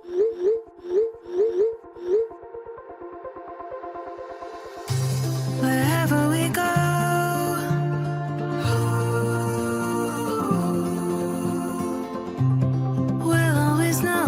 Wherever we go, we'll always know.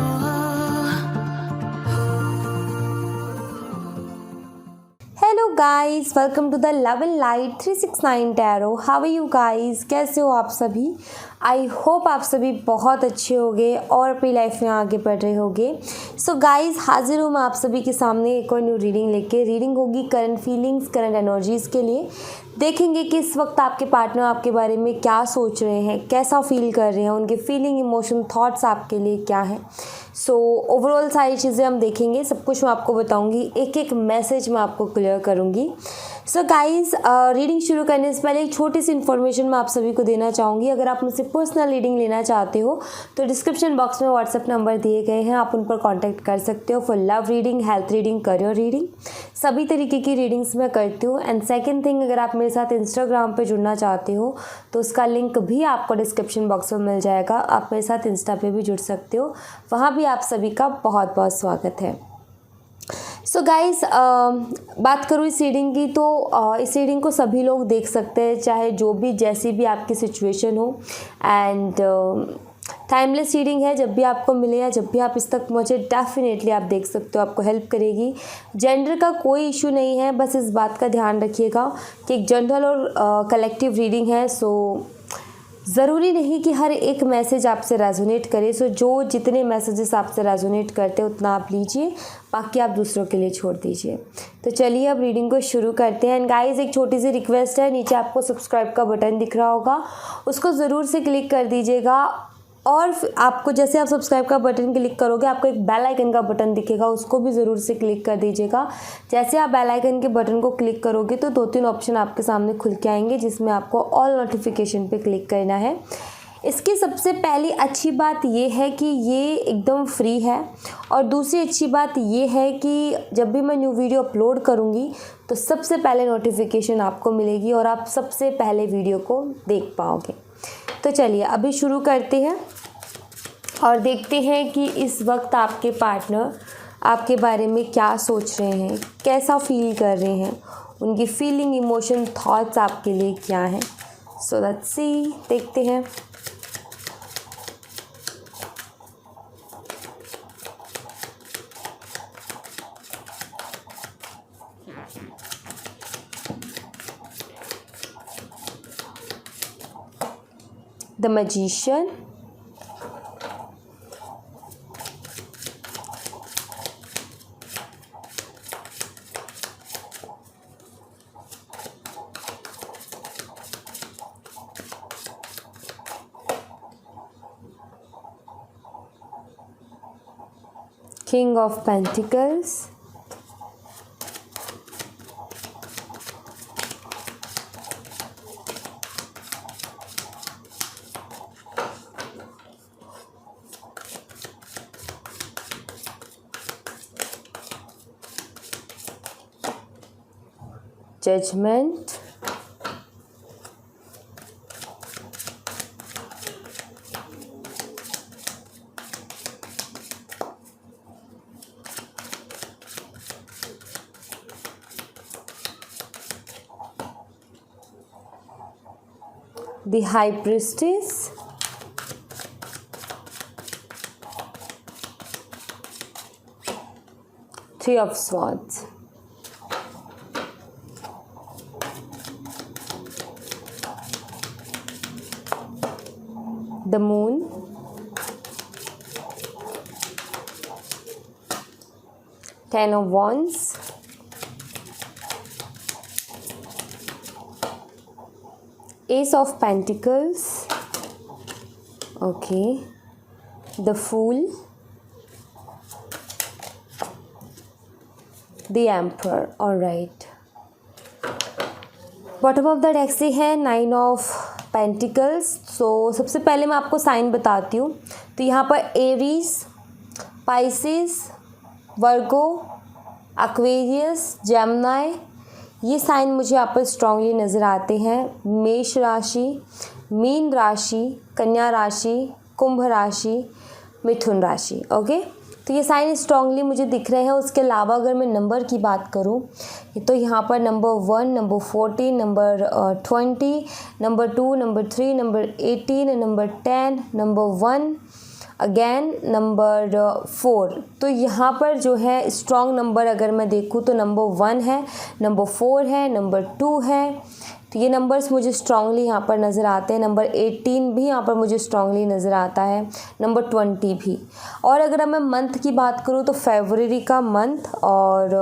Hello guys, welcome to the love and light 369 tarot. How are you guys? कैसे हो आप सभी? I hope आप सभी बहुत अच्छे होंगे और अपनी लाइफ में आगे बढ़ रहे होंगे। सो गाइस, हाजिर हूँ मैं आप सभी के सामने एक और न्यू रीडिंग लेके। रीडिंग होगी करंट फीलिंग्स, करंट एनर्जीज़ के लिए। देखेंगे कि इस वक्त आपके पार्टनर आपके बारे में क्या सोच रहे हैं, कैसा फील कर रहे हैं, उनके फीलिंग, इमोशन, थॉट्स आपके लिए क्या हैं। सो ओवरऑल सारी चीज़ें हम देखेंगे, सब कुछ मैं आपको बताऊंगी, एक एक मैसेज मैं आपको क्लियर करूंगी। सो गाइस, रीडिंग शुरू करने से पहले एक छोटी सी इन्फॉर्मेशन मैं आप सभी को देना चाहूँगी। अगर आप मुझसे पर्सनल रीडिंग लेना चाहते हो तो डिस्क्रिप्शन बॉक्स में व्हाट्सएप नंबर दिए गए हैं, आप उन पर कॉन्टैक्ट कर सकते हो for love reading, health reading, career reading, सभी तरीके की रीडिंग्स मैं करती हूँ। एंड सेकेंड थिंग, अगर आप मेरे साथ इंस्टाग्राम पर जुड़ना चाहते हो तो उसका लिंक भी आपको डिस्क्रिप्शन बॉक्स में मिल जाएगा। आप मेरे साथ इंस्टा पे भी जुड़ सकते हो, वहाँ भी आप सभी का बहुत बहुत स्वागत है। सो गाइस, बात करूँ इस रीडिंग की तो इस रीडिंग को सभी लोग देख सकते हैं, चाहे जो भी जैसी भी आपकी सिचुएशन हो। एंड टाइमलेस रीडिंग है, जब भी आपको मिले या जब भी आप इस तक पहुँचे डेफिनेटली आप देख सकते हो, आपको हेल्प करेगी। जेंडर का कोई इशू नहीं है, बस इस बात का ध्यान रखिएगा कि एक जनरल और कलेक्टिव रीडिंग है। सो ज़रूरी नहीं कि हर एक मैसेज आपसे रेजोनेट करे। सो जो जितने मैसेजेस आपसे रेजोनेट करते हैं उतना आप लीजिए, बाकी आप दूसरों के लिए छोड़ दीजिए। तो चलिए अब रीडिंग को शुरू करते हैं। एंड गाइस, एक छोटी सी रिक्वेस्ट है, नीचे आपको सब्सक्राइब का बटन दिख रहा होगा, उसको ज़रूर से क्लिक कर दीजिएगा। और आपको जैसे आप सब्सक्राइब का बटन क्लिक करोगे, आपको एक बेल आइकन का बटन दिखेगा, उसको भी ज़रूर से क्लिक कर दीजिएगा। जैसे आप बेल आइकन के बटन को क्लिक करोगे तो 2-3 ऑप्शन आपके सामने खुल के आएंगे, जिसमें आपको ऑल नोटिफिकेशन पे क्लिक करना है। इसकी सबसे पहली अच्छी बात ये है कि ये एकदम फ्री है, और दूसरी अच्छी बात ये है कि जब भी मैं न्यू वीडियो अपलोड करूँगी तो सबसे पहले नोटिफिकेशन आपको मिलेगी और आप सबसे पहले वीडियो को देख पाओगे। तो चलिए अभी शुरू करते हैं और देखते हैं कि इस वक्त आपके पार्टनर आपके बारे में क्या सोच रहे हैं, कैसा फील कर रहे हैं, उनकी फीलिंग, इमोशन, थॉट्स आपके लिए क्या हैं। सो लेट्स सी, देखते हैं। The magician, King of Pentacles, Judgment, the High Priestess, Three of Swords, the Moon, Ten of Wands, Ace of Pentacles, okay, the Fool, the Emperor. Alright, bottom of the deck से है 9 of pentacles. सो सबसे पहले मैं आपको sign बताती हूँ। तो यहाँ पर एरीज, पाइसेस, वर्गो, एक्वेरियस, जेमिनी, ये साइन मुझे यहाँ पर स्ट्रांगली नज़र आते हैं। मेष राशि, मीन राशि, कन्या राशि, कुंभ राशि, मिथुन राशि। ओके, तो ये साइन स्ट्रांगली मुझे दिख रहे हैं। उसके अलावा अगर मैं नंबर की बात करूँ तो यहाँ पर number 1, number 14, number 20, number 2, number 3, number 18, number 10, number 1, again number 4। तो यहाँ पर जो है स्ट्रॉन्ग नंबर अगर मैं देखूँ तो नंबर 1 है, नंबर 4 है, नंबर 2 है। तो ये नंबर्स मुझे स्ट्रांगली यहाँ पर नज़र आते हैं। नंबर 18 भी यहाँ पर मुझे स्ट्रांगली नज़र आता है, नंबर 20 भी। और अगर मैं मंथ की बात करूँ तो फरवरी का मंथ और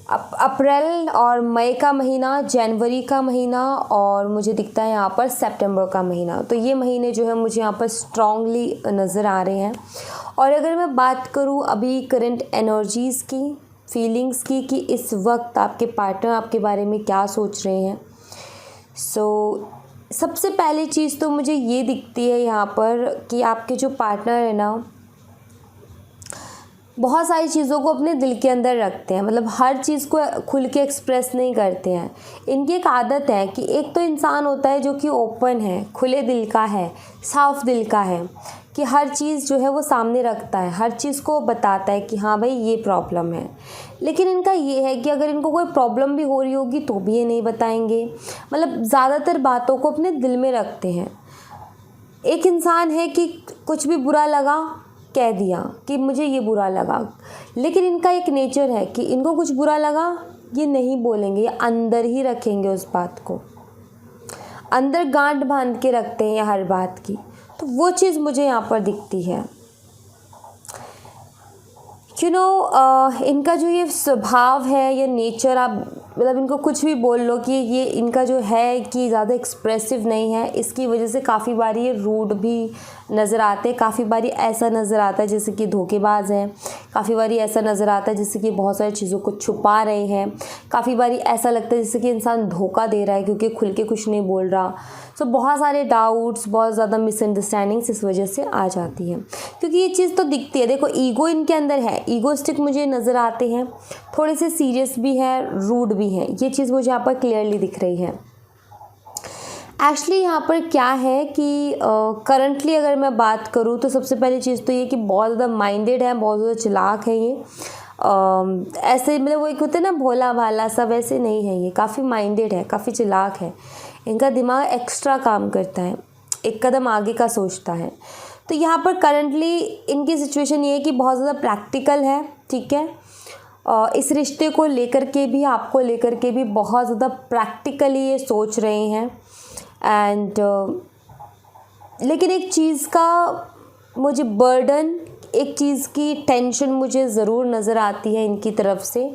अप्रैल और मई का महीना, जनवरी का महीना और मुझे दिखता है यहाँ पर सितंबर का महीना। तो ये महीने जो है मुझे यहाँ पर स्ट्रांगली नज़र आ रहे हैं। और अगर मैं बात करूँ अभी करंट एनर्जीज़ की, फीलिंग्स की, कि इस वक्त आपके पार्टनर आपके बारे में क्या सोच रहे हैं, सबसे पहली चीज़ तो मुझे ये दिखती है यहाँ पर कि आपके जो पार्टनर है ना, बहुत सारी चीज़ों को अपने दिल के अंदर रखते हैं। मतलब हर चीज़ को खुल के एक्सप्रेस नहीं करते हैं। इनकी एक आदत है कि एक तो इंसान होता है जो कि ओपन है, खुले दिल का है, साफ दिल का है, कि हर चीज़ जो है वो सामने रखता है, हर चीज़ को बताता है कि हाँ भाई ये प्रॉब्लम है। लेकिन इनका ये है कि अगर इनको कोई प्रॉब्लम भी हो रही होगी तो भी ये नहीं बताएंगे। मतलब ज़्यादातर बातों को अपने दिल में रखते हैं। एक इंसान है कि कुछ भी बुरा लगा कह दिया कि मुझे ये बुरा लगा, लेकिन इनका एक नेचर है कि इनको कुछ बुरा लगा ये नहीं बोलेंगे, ये अंदर ही रखेंगे, उस बात को अंदर गांठ बांध के रखते हैं हर बात की। तो वो चीज़ मुझे यहाँ पर दिखती है। इनका जो ये स्वभाव है, ये नेचर, आप मतलब इनको कुछ भी बोल लो कि ये इनका जो है कि ज़्यादा एक्सप्रेसिव नहीं है, इसकी वजह से काफ़ी बारी ये रूड भी नज़र आते हैं। काफ़ी बारी ऐसा नज़र आता है जैसे कि धोखेबाज हैं, काफ़ी बारी ऐसा नज़र आता है जैसे कि बहुत सारी चीज़ों को छुपा रहे हैं, काफ़ी बारी ऐसा लगता है जैसे कि इंसान धोखा दे रहा है क्योंकि खुल के कुछ नहीं बोल रहा। बहुत सारे डाउट्स, बहुत ज़्यादा मिसअंडरस्टैंडिंग्स इस वजह से आ जाती हैं, क्योंकि ये चीज़ तो दिखती है। देखो ईगो इनके अंदर है, ईगोइस्टिक मुझे नज़र आते हैं, थोड़े से सीरियस भी है, रूड भी है। ये चीज़ मुझे यहाँ पर क्लियरली दिख रही है। एक्चुअली यहाँ पर क्या है कि करंटली अगर मैं बात करूँ तो सबसे पहली चीज़ तो ये कि बहुत ज़्यादा माइंडेड है, बहुत ज़्यादा चालाक है ये। ऐसे मतलब वो एक होते हैं ना भोला भाला सा, वैसे नहीं है ये, काफ़ी माइंडेड है, काफ़ी चालाक है। इनका दिमाग एक्स्ट्रा काम करता है, एक कदम आगे का सोचता है। तो यहाँ पर करंटली इनकी सिचुएशन ये है कि बहुत ज़्यादा प्रैक्टिकल है, ठीक है। इस रिश्ते को लेकर के भी, आपको लेकर के भी बहुत ज़्यादा प्रैक्टिकली ये सोच रहे हैं। एंड लेकिन एक चीज़ का मुझे बर्डन, एक चीज़ की टेंशन मुझे ज़रूर नज़र आती है इनकी तरफ से,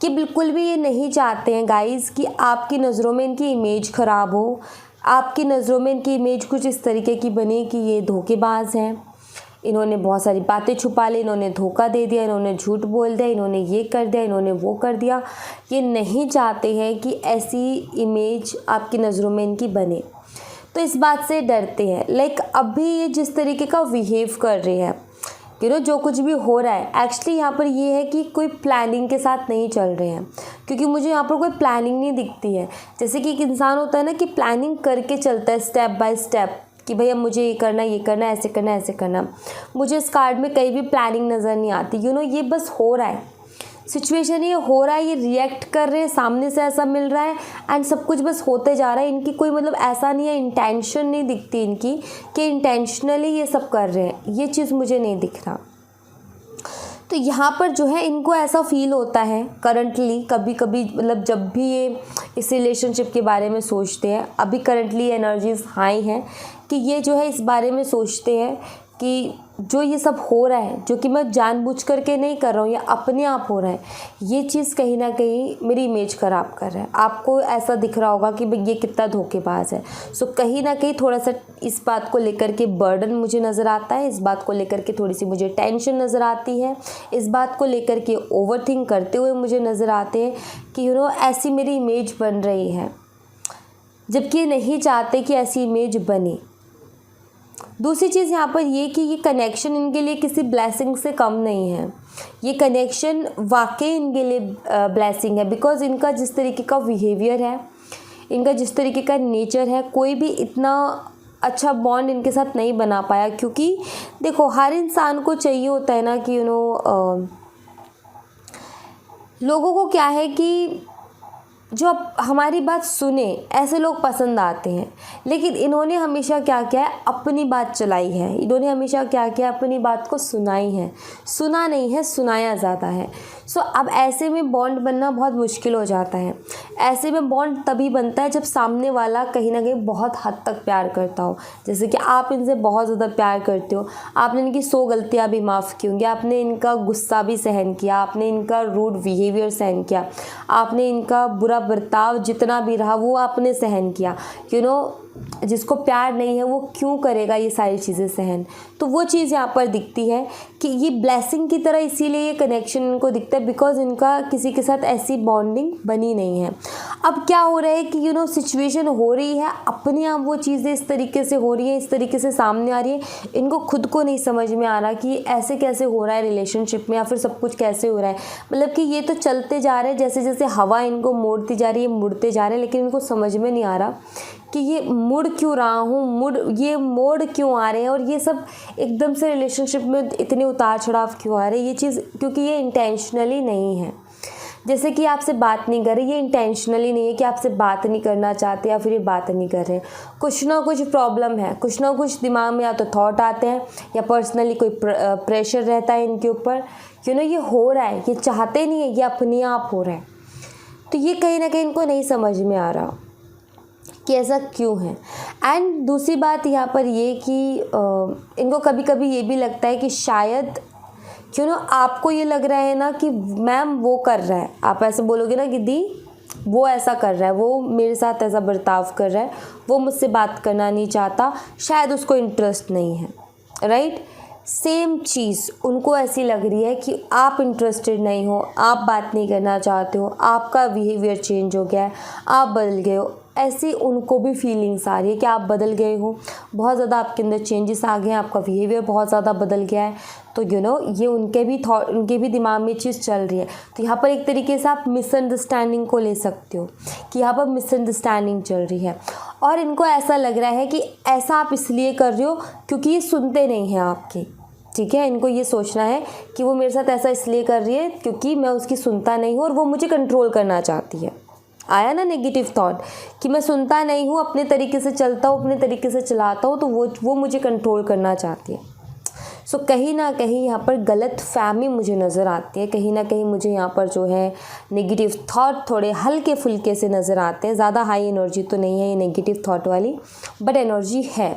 कि बिल्कुल भी ये नहीं चाहते हैं गाइज़ कि आपकी नज़रों में इनकी इमेज ख़राब हो, आपकी नज़रों में इनकी इमेज कुछ इस तरीके की बने कि ये धोखेबाज हैं, इन्होंने बहुत सारी बातें छुपा ली, इन्होंने धोखा दे दिया, इन्होंने झूठ बोल दिया, इन्होंने ये कर दिया, इन्होंने वो कर दिया। ये नहीं चाहते हैं कि ऐसी इमेज आपकी नज़रों में इनकी बने, तो इस बात से डरते हैं। लाइक अभी ये जिस तरीके का बिहेव कर रहे हैं, जो कुछ भी हो रहा है, एक्चुअली यहाँ पर ये है कि कोई प्लानिंग के साथ नहीं चल रहे हैं, क्योंकि मुझे यहाँ पर कोई प्लानिंग नहीं दिखती है। जैसे कि एक इंसान होता है ना कि प्लानिंग करके चलता है स्टेप बाय स्टेप, कि भैया मुझे ये करना, ये करना, ऐसे करना, ऐसे करना। मुझे इस कार्ड में कहीं भी प्लानिंग नज़र नहीं आती। ये बस हो रहा है, सिचुएशन ये हो रहा है, ये रिएक्ट कर रहे हैं, सामने से ऐसा मिल रहा है एंड सब कुछ बस होते जा रहा है। इनकी कोई मतलब ऐसा नहीं है, इंटेंशन नहीं दिखती इनकी कि इंटेंशनली ये सब कर रहे हैं, ये चीज़ मुझे नहीं दिख रहा। तो यहाँ पर जो है इनको ऐसा फील होता है करंटली, कभी कभी मतलब जब भी ये इस रिलेशनशिप के बारे में सोचते हैं, अभी करंटली एनर्जीज हाई हैं कि ये जो है इस बारे में सोचते हैं कि जो ये सब हो रहा है, जो कि मैं जानबूझ करके नहीं कर रहा हूँ, या अपने आप हो रहा है, ये चीज़ कहीं ना कहीं मेरी इमेज ख़राब कर रहा है। आपको ऐसा दिख रहा होगा कि भाई ये कितना धोखेबाज है। सो कहीं ना कहीं थोड़ा सा इस बात को लेकर के बर्डन मुझे नज़र आता है, इस बात को लेकर के थोड़ी सी मुझे टेंशन नज़र आती है, इस बात को लेकर के ओवरथिंक करते हुए मुझे नज़र आते हैं कि ऐसी मेरी इमेज बन रही है, जबकि ये नहीं चाहते कि ऐसी इमेज बने। दूसरी चीज़ यहाँ पर ये कि ये कनेक्शन इनके लिए किसी ब्लेसिंग से कम नहीं है। ये कनेक्शन वाकई इनके लिए ब्लेसिंग है, बिकॉज़ इनका जिस तरीके का बिहेवियर है, इनका जिस तरीके का नेचर है, कोई भी इतना अच्छा बॉन्ड इनके साथ नहीं बना पाया, क्योंकि देखो हर इंसान को चाहिए होता है ना कि लोगों को क्या है कि जो अब हमारी बात सुने, ऐसे लोग पसंद आते हैं। लेकिन इन्होंने हमेशा क्या किया है, अपनी बात चलाई है। इन्होंने हमेशा क्या किया, अपनी बात को सुनाई है। सुना नहीं है, सुनाया ज़्यादा है। सो अब ऐसे में बॉन्ड बनना बहुत मुश्किल हो जाता है। ऐसे में बॉन्ड तभी बनता है जब सामने वाला कहीं ना कहीं बहुत हद तक प्यार करता हो। जैसे कि आप इनसे बहुत ज़्यादा प्यार करते हो, आपने इनकी 100 गलतियाँ भी माफ़ की होंगी, आपने इनका गुस्सा भी सहन किया, आपने इनका रूड बिहेवियर सहन किया, आपने इनका बुरा बर्ताव जितना भी रहा वो आपने सहन किया। जिसको प्यार नहीं है वो क्यों करेगा ये सारी चीज़ें सहन। तो वो चीज़ यहाँ पर दिखती है कि ये ब्लेसिंग की तरह इसीलिए ये कनेक्शन इनको दिखता है, बिकॉज इनका किसी के साथ ऐसी बॉन्डिंग बनी नहीं है। अब क्या हो रहा है कि सिचुएशन हो रही है, अपने आप वो चीज़ें इस तरीके से हो रही है, इस तरीके से सामने आ रही है, इनको खुद को नहीं समझ में आ रहा कि ऐसे कैसे हो रहा है रिलेशनशिप में, या फिर सब कुछ कैसे हो रहा है। मतलब कि ये तो चलते जा रहे हैं, जैसे जैसे हवा इनको मोड़ती जा रही है, मुड़ते जा रहे हैं, लेकिन इनको समझ में नहीं आ रहा कि ये मुड़ क्यों रहा हूँ, ये मोड़ क्यों आ रहे हैं, और ये सब एकदम से रिलेशनशिप में इतने उतार चढ़ाव क्यों आ रहे हैं। ये चीज़ क्योंकि ये इंटेंशनली नहीं है। जैसे कि आपसे बात नहीं कर रहे, ये इंटेंशनली नहीं है कि आपसे बात नहीं करना चाहते या फिर ये बात नहीं कर रहे। कुछ ना कुछ प्रॉब्लम है, कुछ ना कुछ दिमाग में या तो थॉट आते हैं या पर्सनली कोई प्रेशर रहता है इनके ऊपर। ये हो रहा है, ये चाहते नहीं है, ये अपने आप हो रहा है। तो ये कहीं ना कहीं इनको नहीं समझ में आ रहा कि ऐसा क्यों है। एंड दूसरी बात यहाँ पर ये कि इनको कभी कभी ये भी लगता है कि शायद आपको ये लग रहा है ना कि मैम वो कर रहा है, आप ऐसे बोलोगे ना कि दी वो ऐसा कर रहा है, वो मेरे साथ ऐसा बर्ताव कर रहा है, वो मुझसे बात करना नहीं चाहता, शायद उसको इंटरेस्ट नहीं है, राइट। सेम चीज़ उनको ऐसी लग रही है कि आप इंटरेस्टेड नहीं हो, आप बात नहीं करना चाहते हो, आपका बिहेवियर चेंज हो गया है, आप बदल गए हो। ऐसी उनको भी फीलिंग्स आ रही है कि आप बदल गए हो, बहुत ज़्यादा आपके अंदर चेंजेस आ गए हैं, आपका बिहेवियर बहुत ज़्यादा बदल गया है। तो ये उनके भी दिमाग में चीज़ चल रही है। तो यहाँ पर एक तरीके से आप मिसअंडरस्टैंडिंग को ले सकते हो कि यहाँ पर मिसअंडरस्टैंडिंग चल रही है, और इनको ऐसा लग रहा है कि ऐसा आप इसलिए कर रहे हो क्योंकि ये सुनते नहीं हैं आपकी, ठीक है। इनको ये सोचना है कि वो मेरे साथ ऐसा इसलिए कर रही है क्योंकि मैं उसकी सुनता नहीं हूँ और वो मुझे कंट्रोल करना चाहती है। आया ना नेगेटिव थॉट कि मैं सुनता नहीं हूँ, अपने तरीके से चलता हूँ, अपने तरीके से चलाता हूँ, तो वो मुझे कंट्रोल करना चाहती है। सो कहीं ना कहीं यहाँ पर गलत फहमी मुझे नज़र आती है, कहीं ना कहीं मुझे यहाँ पर जो है नेगेटिव थॉट थोड़े हल्के फुल्के से नज़र आते हैं। ज़्यादा हाई एनर्जी तो नहीं है ये नेगेटिव थॉट वाली, बट एनर्जी है।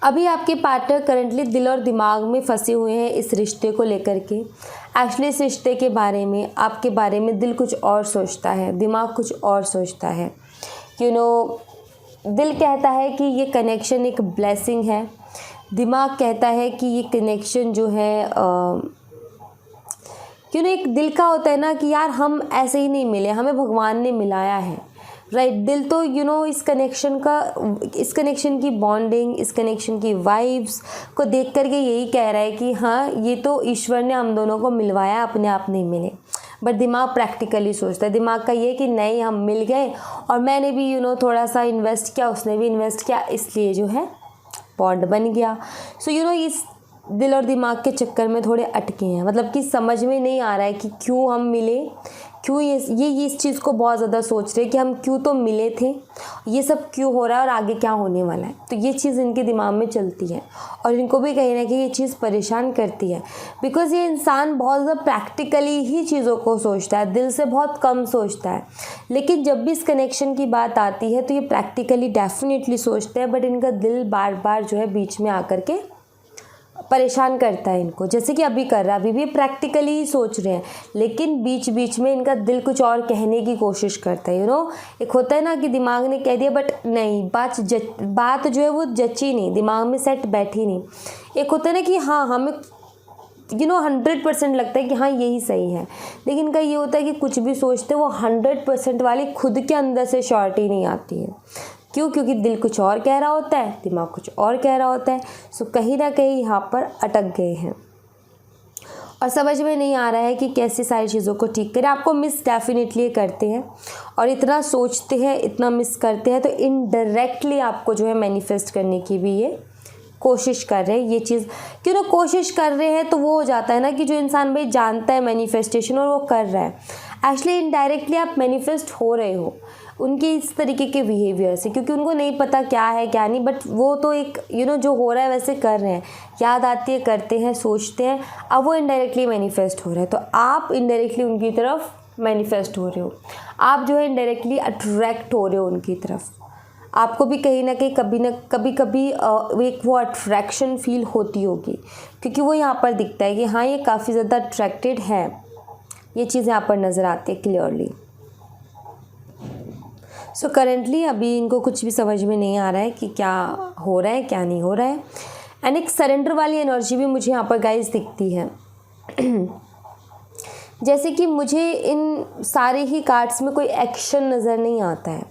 अभी आपके पार्टनर करंटली दिल और दिमाग में फंसे हुए हैं इस रिश्ते को लेकर के। एक्चुअली इस रिश्ते के बारे में, आपके बारे में दिल कुछ और सोचता है, दिमाग कुछ और सोचता है। दिल कहता है कि ये कनेक्शन एक ब्लेसिंग है, दिमाग कहता है कि ये कनेक्शन जो है एक दिल का होता है ना कि यार हम ऐसे ही नहीं मिले, हमें भगवान ने मिलाया है, राइट। दिल तो इस कनेक्शन की बॉन्डिंग, इस कनेक्शन की वाइब्स को देख करके यही कह रहा है कि हाँ ये तो ईश्वर ने हम दोनों को मिलवाया, अपने आप नहीं मिले। बट दिमाग प्रैक्टिकली सोचता है, दिमाग का ये कि नहीं हम मिल गए और मैंने भी थोड़ा सा इन्वेस्ट किया, उसने भी इन्वेस्ट किया, इसलिए जो है बॉन्ड बन गया। सो इस दिल और दिमाग के चक्कर में थोड़े अटके हैं, मतलब कि समझ में नहीं आ रहा है कि क्यों हम मिले, क्यों ये इस चीज़ को बहुत ज़्यादा सोच रहे हैं कि हम क्यों तो मिले थे, ये सब क्यों हो रहा है और आगे क्या होने वाला है। तो ये चीज़ इनके दिमाग में चलती है और इनको भी कहीं ना कहीं ये चीज़ परेशान करती है, बिकॉज़ ये इंसान बहुत ज़्यादा प्रैक्टिकली ही चीज़ों को सोचता है, दिल से बहुत कम सोचता है। लेकिन जब भी इस कनेक्शन की बात आती है तो ये प्रैक्टिकली डेफिनेटली सोचते हैं, बट इनका दिल बार बार जो है बीच में आकर के परेशान करता है इनको, जैसे कि अभी कर रहा है। अभी भी प्रैक्टिकली ही सोच रहे हैं, लेकिन बीच बीच में इनका दिल कुछ और कहने की कोशिश करता है। एक होता है ना कि दिमाग ने कह दिया बट नहीं, बात जो है वो जची नहीं, दिमाग में सेट बैठी नहीं। एक होता है ना कि हाँ हमें 100% लगता है कि हाँ यही सही है, लेकिन इनका ये होता है कि कुछ भी सोचते वो 100% वाली खुद के अंदर से श्योरिटी नहीं आती है। क्यों? क्योंकि दिल कुछ और कह रहा होता है, दिमाग कुछ और कह रहा होता है। सो कहीं ना कहीं यहाँ पर अटक गए हैं। और समझ में नहीं आ रहा है कि कैसे सारी चीज़ों को ठीक करें। आपको मिस डेफिनेटली करते हैं और इतना सोचते हैं, इतना मिस करते हैं, तो इनडायरेक्टली आपको जो है मैनिफेस्ट करने की भी ये कोशिश कर रहे हैं। ये चीज़ क्यों ना कोशिश कर रहे हैं, तो वो हो जाता है ना कि जो इंसान भाई जानता है मैनिफेस्टेशन और वो कर रहा है, एक्चुअली इनडायरेक्टली आप मैनिफेस्ट हो रहे हो उनके इस तरीके के बिहेवियर से, क्योंकि उनको नहीं पता क्या है क्या नहीं, बट वो तो एक जो हो रहा है वैसे कर रहे हैं, याद आती है, करते हैं, सोचते हैं, अब वो इनडायरेक्टली मैनिफेस्ट हो रहा है। तो आप इनडायरेक्टली उनकी तरफ मैनिफेस्ट हो रहे हो, आप जो है इनडायरेक्टली अट्रैक्ट हो रहे हो उनकी तरफ। आपको भी कहीं ना कहीं कभी एक वो अट्रैक्शन फील होती होगी, क्योंकि वो यहाँ पर दिखता है कि हाँ ये काफ़ी ज़्यादा अट्रैक्टेड है, ये चीज़ यहाँ पर नज़र आती है क्लियरली। सो करेंटली अभी इनको कुछ भी समझ में नहीं आ रहा है कि क्या हो रहा है क्या नहीं हो रहा है। एंड एक सरेंडर वाली एनर्जी भी मुझे यहाँ पर गाइस दिखती है। जैसे कि मुझे इन सारे ही कार्ड्स में कोई एक्शन नज़र नहीं आता है,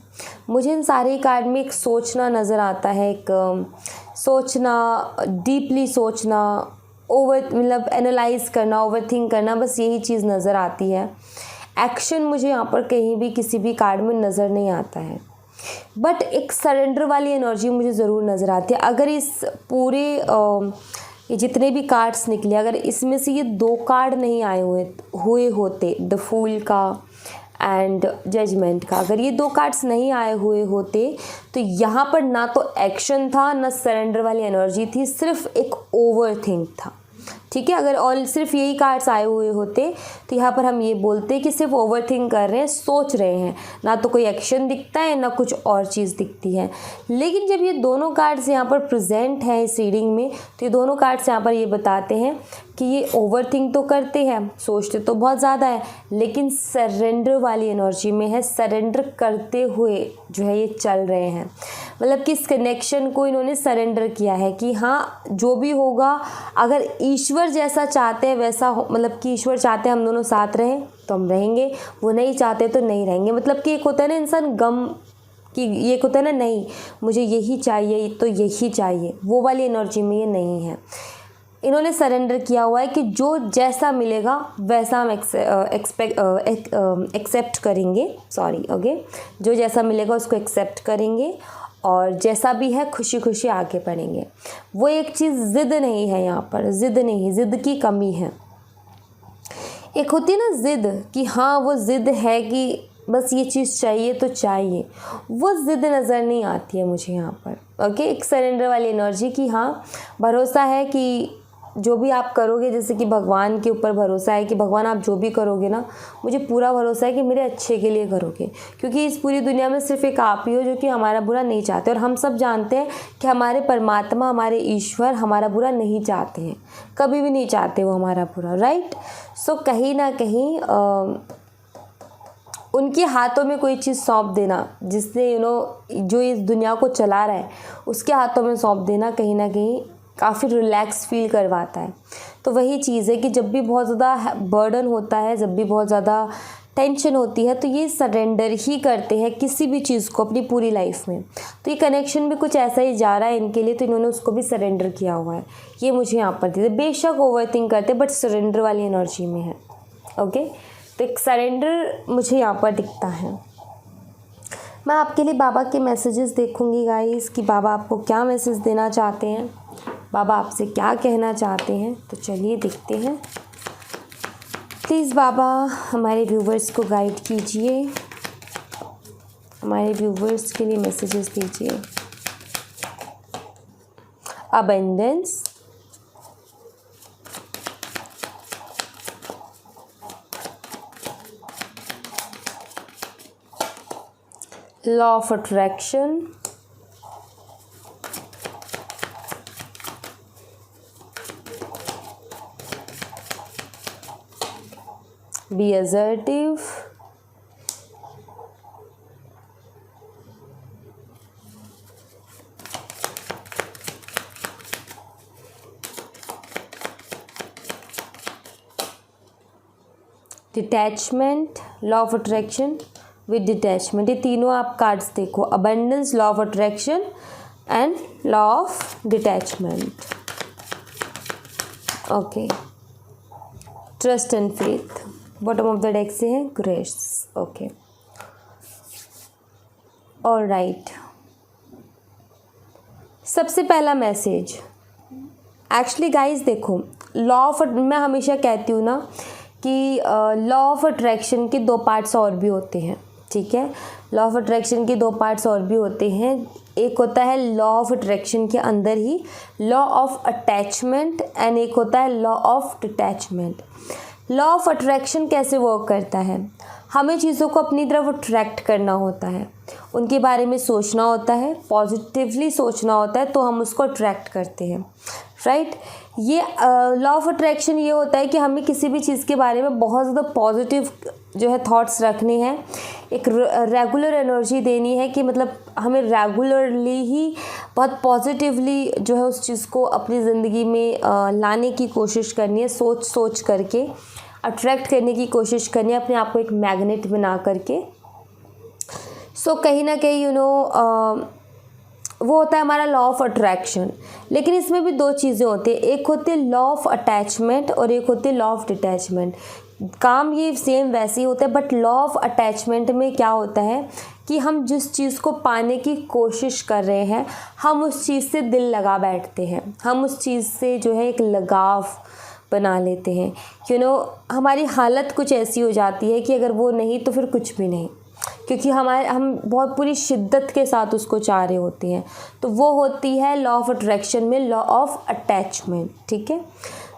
मुझे इन सारे ही कार्ड में एक सोचना नज़र आता है, एक सोचना, डीपली सोचना, मतलब एनालाइज करना, ओवर थिंक करना, बस यही चीज़ नज़र आती है। एक्शन मुझे यहाँ पर कहीं भी किसी भी कार्ड में नज़र नहीं आता है, बट एक सरेंडर वाली एनर्जी मुझे ज़रूर नज़र आती है। अगर इस पूरे ये जितने भी कार्ड्स निकले, अगर इसमें से ये 2 कार्ड नहीं आए हुए होते, द फूल का एंड जजमेंट का, अगर ये 2 कार्ड्स नहीं आए हुए होते तो यहाँ पर ना तो एक्शन था ना सरेंडर वाली एनर्जी थी, सिर्फ एक ओवर थिंक था। ठीक है, अगर ऑल सिर्फ यही कार्ड्स आए हुए होते तो यहाँ पर हम ये बोलते कि सिर्फ ओवर थिंक कर रहे हैं, सोच रहे हैं, ना तो कोई एक्शन दिखता है ना कुछ और चीज़ दिखती है। लेकिन जब ये दोनों कार्ड्स यहाँ पर प्रेजेंट हैं इस रीडिंग में, तो ये दोनों कार्ड्स यहाँ पर ये बताते हैं कि ये ओवर थिंक तो करते हैं, सोचते तो बहुत ज़्यादा है, लेकिन सरेंडर वाली एनर्जी में है, सरेंडर करते हुए जो है ये चल रहे हैं। मतलब कि इस कनेक्शन को इन्होंने सरेंडर किया है कि हाँ जो भी होगा, अगर ईश्वर जैसा चाहते हैं वैसा हो, मतलब कि ईश्वर चाहते हैं हम दोनों साथ रहें तो हम रहेंगे, वो नहीं चाहते तो नहीं रहेंगे। मतलब कि एक होता है ना इंसान गम कि ये होता है ना, नहीं मुझे यही चाहिए तो यही चाहिए, वो वाली एनर्जी में ये नहीं है। इन्होंने सरेंडर किया हुआ है कि जो जैसा मिलेगा वैसा हम एक्सेप्ट करेंगे, ओके, जो जैसा मिलेगा उसको एक्सेप्ट करेंगे और जैसा भी है खुशी खुशी आगे बढ़ेंगे। वो एक चीज़ ज़िद नहीं है, यहाँ पर ज़िद नहीं, ज़िद की कमी है। एक होती है ना ज़िद कि हाँ वो ज़िद है कि बस ये चीज़ चाहिए तो चाहिए, वो ज़िद नज़र नहीं आती है मुझे यहाँ पर। ओके, एक सरेंडर वाली एनर्जी की हाँ भरोसा है कि जो भी आप करोगे, जैसे कि भगवान के ऊपर भरोसा है कि भगवान आप जो भी करोगे ना, मुझे पूरा भरोसा है कि मेरे अच्छे के लिए करोगे, क्योंकि इस पूरी दुनिया में सिर्फ एक आप ही हो जो कि हमारा बुरा नहीं चाहते। और हम सब जानते हैं कि हमारे परमात्मा, हमारे ईश्वर हमारा बुरा नहीं चाहते हैं, कभी भी नहीं चाहते वो हमारा बुरा, राइट। सो कहीं ना कहीं उनके हाथों में कोई चीज़ सौंप देना, जिससे जो इस दुनिया को चला रहा है उसके हाथों में सौंप देना, कहीं ना कहीं काफ़ी रिलैक्स फील करवाता है। तो वही चीज़ है कि जब भी बहुत ज़्यादा बर्डन होता है, जब भी बहुत ज़्यादा टेंशन होती है, तो ये सरेंडर ही करते हैं किसी भी चीज़ को अपनी पूरी लाइफ में। तो ये कनेक्शन भी कुछ ऐसा ही जा रहा है इनके लिए, तो इन्होंने उसको भी सरेंडर किया हुआ है। ये मुझे यहाँ पर दिखता है, बेशक ओवर थिंक करते बट सरेंडर वाली एनर्जी में है। ओके, तो एक सरेंडर मुझे यहाँ पर दिखता है। मैं आपके लिए बाबा के मैसेजेस देखूँगी गाइस कि बाबा आपको क्या मैसेज देना चाहते हैं, बाबा आपसे क्या कहना चाहते हैं। तो चलिए देखते हैं। प्लीज़ बाबा हमारे व्यूवर्स को गाइड कीजिए, हमारे व्यूवर्स के लिए मैसेजेस दीजिए। Abundance, law of attraction, be assertive, detachment, law of attraction with detachment. ये तीनों आप कार्ड्स देखो, abundance, law of attraction and law of detachment. Okay, trust and faith. Bottom of the deck से है grace. Okay, alright. सबसे पहला message, actually guys देखो, law of, मैं हमेशा कहती हूँ ना कि लॉ ऑफ अट्रैक्शन के दो पार्ट्स और भी होते हैं, ठीक है। लॉ ऑफ अट्रैक्शन के दो पार्ट्स और भी होते हैं। एक होता है लॉ ऑफ अट्रैक्शन के अंदर ही लॉ ऑफ अटैचमेंट, एंड एक होता है law of detachment. Law of attraction कैसे वर्क करता है, हमें चीज़ों को अपनी तरफ अट्रैक्ट करना होता है, उनके बारे में सोचना होता है, पॉजिटिवली सोचना होता है, तो हम उसको अट्रैक्ट करते हैं, राइट। ये लॉ ऑफ अट्रैक्शन ये होता है कि हमें किसी भी चीज़ के बारे में बहुत ज़्यादा पॉजिटिव जो है थॉट्स रखने हैं, एक रेगुलर एनर्जी देनी है कि मतलब हमें रेगुलरली ही बहुत पॉजिटिवली जो है उस चीज़ को अपनी ज़िंदगी में लाने की कोशिश करनी है, सोच सोच करके अट्रैक्ट करने की कोशिश करनी है, अपने आप को एक मैग्नेट बना करके। सो कहीं ना कहीं वो होता है हमारा लॉ ऑफ अट्रैक्शन। लेकिन इसमें भी दो चीज़ें होती हैं, एक होती है लॉ ऑफ अटैचमेंट और एक होती है लॉ ऑफ डिटैचमेंट। काम ये सेम वैसे ही होता है, बट लॉ ऑफ अटैचमेंट में क्या होता है कि हम जिस चीज़ को पाने की कोशिश कर रहे हैं, हम उस चीज़ से दिल लगा बैठते हैं, हम उस चीज़ से जो है एक लगाव बना लेते हैं। हमारी हालत कुछ ऐसी हो जाती है कि अगर वो नहीं तो फिर कुछ भी नहीं, क्योंकि हम बहुत पूरी शिद्दत के साथ उसको चाह रहे होते हैं। तो वो होती है लॉ ऑफ अट्रैक्शन में लॉ ऑफ अटैचमेंट, ठीक है।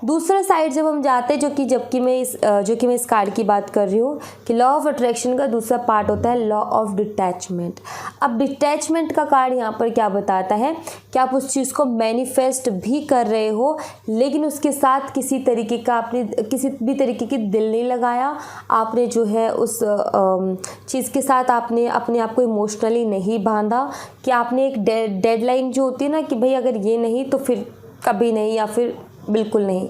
दूसरा साइड जब हम जाते हैं, जो कि मैं इस कार्ड की बात कर रही हूँ कि लॉ ऑफ अट्रैक्शन का दूसरा पार्ट होता है लॉ ऑफ डिटैचमेंट। अब डिटैचमेंट का कार्ड यहाँ पर क्या बताता है कि आप उस चीज़ को मैनिफेस्ट भी कर रहे हो, लेकिन उसके साथ किसी भी तरीके की दिल नहीं लगाया, आपने जो है उस चीज़ के साथ आपने अपने आप को इमोशनली नहीं बांधा, कि आपने एक डेडलाइन जो होती है ना कि भाई अगर ये नहीं तो फिर कभी नहीं, या फिर बिल्कुल नहीं,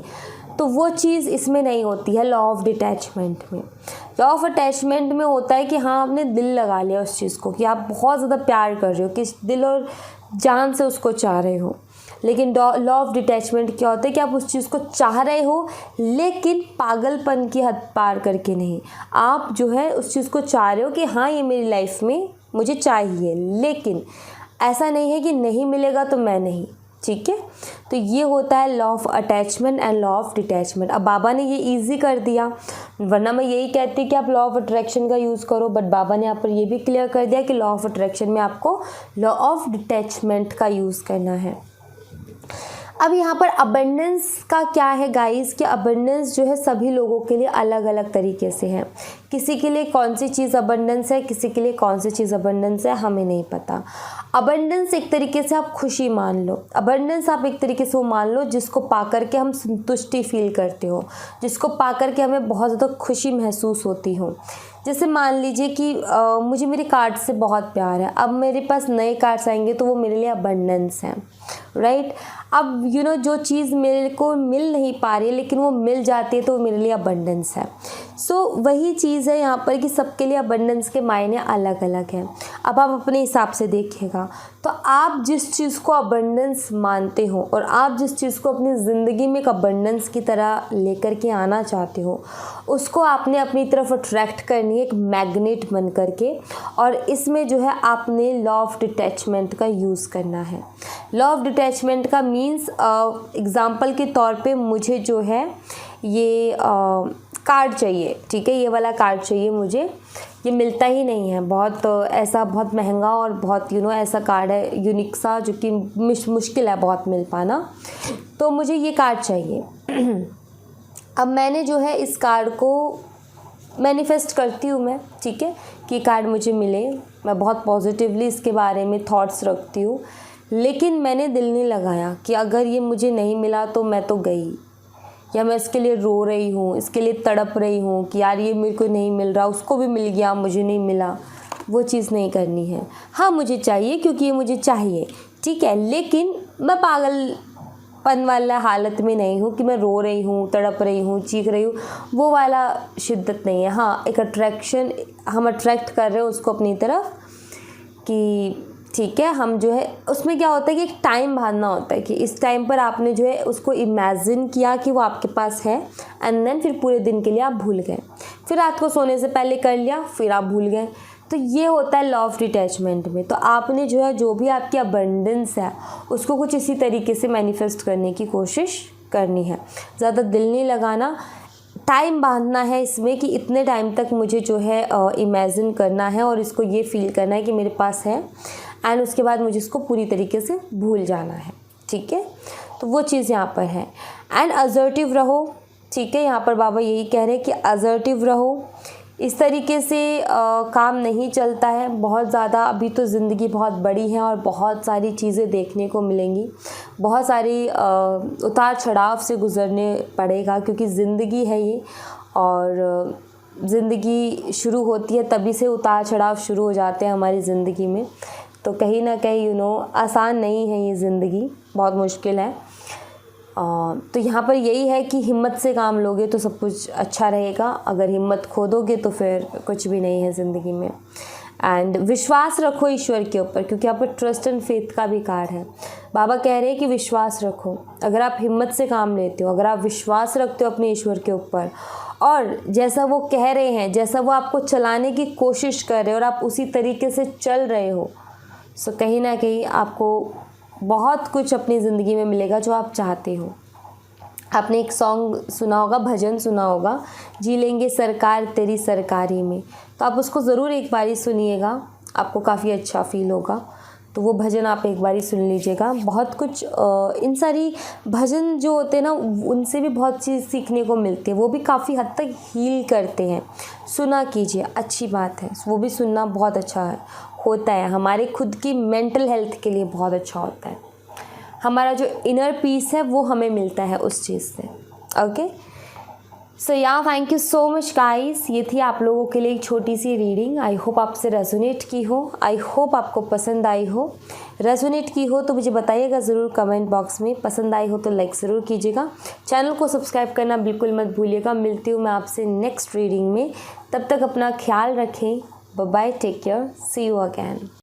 तो वो चीज़ इसमें नहीं होती है लॉ ऑफ डिटैचमेंट में। लॉ ऑफ अटैचमेंट में होता है कि हाँ, आपने दिल लगा लिया उस चीज़ को, कि आप बहुत ज़्यादा प्यार कर रहे हो, कि दिल और जान से उसको चाह रहे हो। लेकिन लॉ ऑफ डिटैचमेंट क्या होता है कि आप उस चीज़ को चाह रहे हो, लेकिन पागलपन की हद पार करके नहीं। आप जो है उस चीज़ को चाह रहे हो कि हाँ, ये मेरी लाइफ में मुझे चाहिए, लेकिन ऐसा नहीं है कि नहीं मिलेगा तो मैं नहीं, ठीक है। तो ये होता है law of attachment and law of detachment. अब बाबा ने ये इजी कर दिया, वरना मैं यही कहती कि आप लॉ ऑफ अट्रैक्शन का यूज़ करो, बट बाबा ने यहाँ पर ये भी क्लियर कर दिया कि लॉ ऑफ अट्रैक्शन में आपको लॉ ऑफ डिटैचमेंट का यूज़ करना है। अब यहाँ पर अबंडेंस का क्या है गाइस, कि अबंडेंस जो है सभी लोगों के लिए अलग अलग तरीके से है। किसी के लिए कौन सी चीज़ अबंडेंस है, किसी के लिए कौन सी चीज़ अबंडेंस है, हमें नहीं पता। अबंडेंस एक तरीके से आप खुशी मान लो, अबंडेंस आप एक तरीके से वो मान लो जिसको पा करके हम संतुष्टि फील करते हो, जिसको पा करके हमें बहुत ज़्यादा खुशी महसूस होती हो। जैसे मान लीजिए कि मुझे मेरे कार्ड से बहुत प्यार है, अब मेरे पास नए कार्ड्स आएंगे तो वो मेरे लिए अबंडेंस है, राइट। अब जो चीज़ मेरे को मिल नहीं पा रही है लेकिन वो मिल जाती है तो वो मेरे लिए अबंडेंस है। सो वही चीज़ है यहाँ पर कि सबके लिए अबंडेंस के मायने अलग अलग हैं। अब आप अपने हिसाब से देखिएगा, तो आप जिस चीज़ को अबंडेंस मानते हो और आप जिस चीज़ को अपनी ज़िंदगी में एक अबंडेंस की तरह लेकर के आना चाहते हो, उसको आपने अपनी तरफ अट्रैक्ट करनी है एक मैग्नेट बन करके। और इसमें जो है आपने लॉ ऑफ डिटैचमेंट का यूज़ करना है। लॉ ऑफ डिटैचमेंट का मीन्स एग्ज़ाम्पल के तौर पे मुझे जो है ये कार्ड चाहिए, ठीक है, ये वाला कार्ड चाहिए मुझे, ये मिलता ही नहीं है, बहुत ऐसा बहुत महंगा और बहुत ऐसा कार्ड है यूनिक सा जो कि मुश्किल है बहुत मिल पाना, तो मुझे ये कार्ड चाहिए। अब मैंने जो है इस कार्ड को मैनिफेस्ट करती हूँ मैं, ठीक है, कि कार्ड मुझे मिले, मैं बहुत पॉजिटिवली इसके बारे में थॉट्स रखती हूँ, लेकिन मैंने दिल नहीं लगाया कि अगर ये मुझे नहीं मिला तो मैं तो गई, या मैं इसके लिए रो रही हूँ, इसके लिए तड़प रही हूँ कि यार ये मेरे को नहीं मिल रहा, उसको भी मिल गया मुझे नहीं मिला। वो चीज़ नहीं करनी है। हाँ, मुझे चाहिए क्योंकि ये मुझे चाहिए, ठीक है, लेकिन मैं पागलपन वाला हालत में नहीं हूँ कि मैं रो रही हूँ, तड़प रही हूँ, चीख रही हूँ, वो वाला शिद्दत नहीं है। हाँ, एक अट्रैक्शन हम अट्रैक्ट कर रहे हैं उसको अपनी तरफ कि ठीक है। हम जो है उसमें क्या होता है कि एक टाइम बांधना होता है कि इस टाइम पर आपने जो है उसको इमेजिन किया कि वो आपके पास है, एंड देन फिर पूरे दिन के लिए आप भूल गए, फिर रात को सोने से पहले कर लिया, फिर आप भूल गए। तो ये होता है लॉ ऑफ डिटैचमेंट में। तो आपने जो है जो भी आपकी अबंडेंस है उसको कुछ इसी तरीके से मैनिफेस्ट करने की कोशिश करनी है। ज़्यादा दिल नहीं लगाना, टाइम बांधना है इसमें कि इतने टाइम तक मुझे जो है इमेजिन करना है और इसको ये फील करना है कि मेरे पास है, एंड उसके बाद मुझे इसको पूरी तरीके से भूल जाना है। ठीक है, तो वो चीज़ यहाँ पर है। एंड असर्टिव रहो। ठीक है, यहाँ पर बाबा यही कह रहे हैं कि असर्टिव रहो। इस तरीके से काम नहीं चलता है बहुत ज़्यादा। अभी तो ज़िंदगी बहुत बड़ी है और बहुत सारी चीज़ें देखने को मिलेंगी, बहुत सारी उतार चढ़ाव से गुज़रने पड़ेगा, क्योंकि ज़िंदगी है ये, और ज़िंदगी शुरू होती है तभी से उतार चढ़ाव शुरू हो जाते हैं हमारी ज़िंदगी में। तो कहीं ना कहीं आसान नहीं है ये ज़िंदगी, बहुत मुश्किल है। तो यहाँ पर यही है कि हिम्मत से काम लोगे तो सब कुछ अच्छा रहेगा, अगर हिम्मत खो दोगे तो फिर कुछ भी नहीं है ज़िंदगी में। एंड विश्वास रखो ईश्वर के ऊपर, क्योंकि यहाँ पर ट्रस्ट एंड फेथ का भी कार्ड है। बाबा कह रहे हैं कि विश्वास रखो। अगर आप हिम्मत से काम लेते हो, अगर आप विश्वास रखते हो अपने ईश्वर के ऊपर, और जैसा वो कह रहे हैं, जैसा वो आपको चलाने की कोशिश कर रहे हो और आप उसी तरीके से चल रहे हो, सो कहीं ना कहीं आपको बहुत कुछ अपनी ज़िंदगी में मिलेगा जो आप चाहते हो। आपने एक सॉन्ग सुना होगा, भजन सुना होगा, जी लेंगे सरकार तेरी सरकारी में, तो आप उसको ज़रूर एक बारी सुनिएगा, आपको काफ़ी अच्छा फील होगा। तो वो भजन आप एक बारी सुन लीजिएगा। बहुत कुछ इन सारी भजन जो होते हैं ना, उनसे भी बहुत चीज़ सीखने को मिलती है, वो भी काफ़ी हद तक हील करते हैं। सुना कीजिए, अच्छी बात है, वो भी सुनना बहुत अच्छा होता है, हमारे खुद की मेंटल हेल्थ के लिए बहुत अच्छा होता है। हमारा जो इनर पीस है वो हमें मिलता है उस चीज़ से। Okay, so thank you so much guys. ये थी आप लोगों के लिए एक छोटी सी रीडिंग। आई होप आपसे रेजोनेट की हो, आई होप आपको पसंद आई हो। रेजोनेट की हो तो मुझे बताइएगा ज़रूर कमेंट बॉक्स में। पसंद आई हो तो लाइक ज़रूर कीजिएगा, चैनल को सब्सक्राइब करना बिल्कुल मत भूलिएगा। मिलती हूँ मैं आपसे नेक्स्ट रीडिंग में, तब तक अपना ख्याल रखें। Bye bye, take care, see you again.